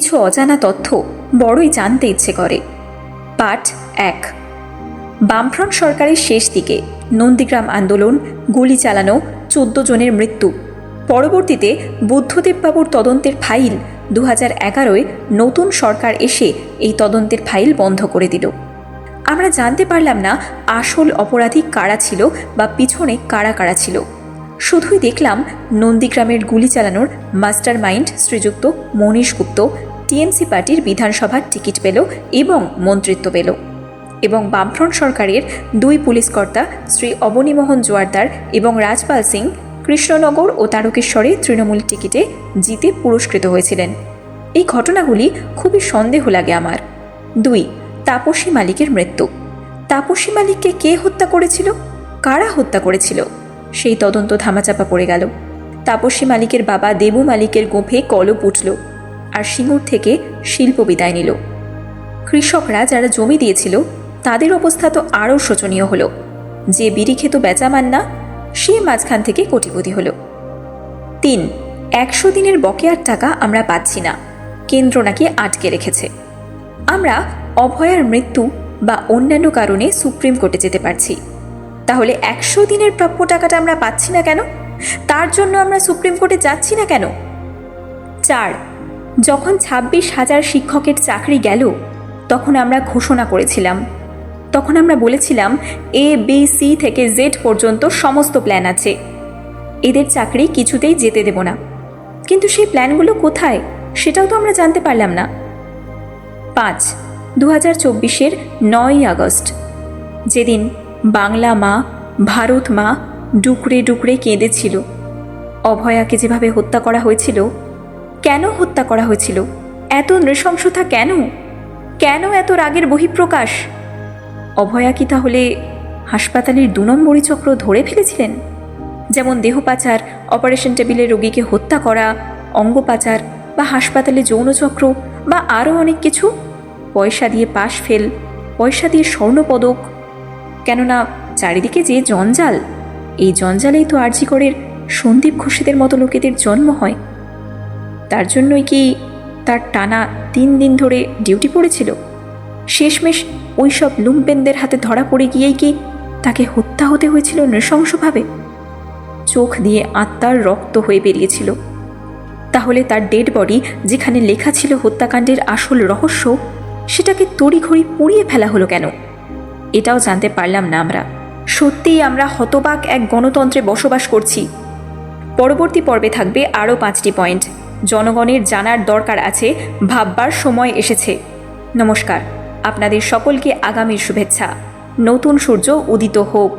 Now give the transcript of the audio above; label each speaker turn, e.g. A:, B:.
A: কিছু অজানা তথ্য বড়ই জানতে ইচ্ছে করে। পাঠ 1। বামফ্রন্ট সরকারের শেষ দিকে নন্দীগ্রাম আন্দোলন, গুলি চালানো, 14 জনের মৃত্যু। পরবর্তীতে বুদ্ধদেববাবুর তদন্তের ফাইল 2011-য় নতুন সরকার এসে এই তদন্তের ফাইল বন্ধ করে দিল। আমরা জানতে পারলাম না আসল অপরাধী কারা ছিল বা পিছনে কারা কারা ছিল। শুধুই দেখলাম নন্দীগ্রামের গুলি চালানোর মাস্টার মাইন্ড শ্রীযুক্ত মনীশ গুপ্ত টিএমসি পার্টির বিধানসভার টিকিট পেল এবং মন্ত্রিত্ব পেল, এবং বামফ্রন্ট সরকারের 2 পুলিশকর্তা শ্রী অবনীমোহন জোয়ারদার এবং রাজপাল সিং কৃষ্ণনগর ও তারকেশ্বরে তৃণমূল টিকিটে জিতে পুরস্কৃত হয়েছিলেন। এই ঘটনাগুলি খুবই সন্দেহ লাগে আমার। 2. তাপসী মালিকের মৃত্যু। তাপসী মালিককে কে হত্যা করেছিল, কারা হত্যা করেছিল, সেই তদন্ত ধামাচাপা পড়ে গেল। তাপসী মালিকের বাবা দেবু মালিকের গোঁফে কলপ উঠল, আর সিঙ্গুর থেকে শিল্প বিদায় নিল। কৃষকরা যারা জমি দিয়েছিল তাদের অবস্থা তো আরও শোচনীয় হলো। যে বিড়ি খেত বেচামান না, সে মাঝখান থেকে কোটিপতি হলো। 3. 100 দিনের বকেয়ার টাকা আমরা পাচ্ছি না, কেন্দ্র নাকি আটকে রেখেছে। আমরা অভয়ার মৃত্যু বা অন্যান্য কারণে সুপ্রিম কোর্টে যেতে পারছি, তাহলে 100 দিনের প্রাপ্য টাকাটা আমরা পাচ্ছি না কেন? তার জন্য আমরা সুপ্রিম কোর্টে যাচ্ছি না কেন? 4. যখন 26,000 শিক্ষকের চাকরি গেল, তখন আমরা ঘোষণা করেছিলাম, তখন আমরা বলেছিলাম ABC থেকে Z পর্যন্ত সমস্ত প্ল্যান আছে, এদের চাকরি কিছুতেই যেতে দেব না। কিন্তু সেই প্ল্যানগুলো কোথায় সেটাও তো আমরা জানতে পারলাম না। 5. 2024-এর 9ই আগস্ট, যেদিন বাংলা মা, ভারত মা ডুকরে ডুকরে কেঁদেছিল। অভয়াকে যেভাবে হত্যা করা হয়েছিল, কেন হত্যা করা হয়েছিল? এত নৃশংসতা কেন? কেন এত রাগের বহিঃপ্রকাশ? অভয়া কি তাহলে হাসপাতালের 2 নম্বরী চক্র ধরে ফেলেছিলেন? যেমন দেহ পাচার, অপারেশন টেবিলে রোগীকে হত্যা করা, অঙ্গ পাচার বা হাসপাতালে যৌনচক্র বা আরও অনেক কিছু। পয়সা দিয়ে পাশ ফেল, পয়সা দিয়ে স্বর্ণপদক। কেননা চারিদিকে যে জঞ্জাল, এই জঞ্জালেই তো আরজি করের সন্দীপ ঘোষেদের মতো লোকেদের জন্ম হয়। তার জন্যই কি তার টানা 3 দিন ধরে ডিউটি পড়েছিল? শেষমেশ ওই সব লুম্পেনদের হাতে ধরা পড়ে গিয়েই কি তাকে হত্যা হতে হয়েছিল নৃশংসভাবে? চোখ দিয়ে আত্মার রক্ত হয়ে বেরিয়েছিল। তাহলে তার ডেড বডি যেখানে লেখা ছিল হত্যাকাণ্ডের আসল রহস্য, সেটাকে তড়িঘড়ি পুড়িয়ে ফেলা হলো কেন? এটাও জানতে পারলাম না আমরা। সত্যিই আমরা হতবাক এক গণতন্ত্রে বসবাস করছি। পরবর্তী পর্বে থাকবে আরও 5টি পয়েন্ট। জনগণের জানার দরকার আছে, ভাববার সময় এসেছে। নমস্কার, আপনাদের সকলকে আগামীর শুভেচ্ছা। নতুন সূর্য উদিত হোক।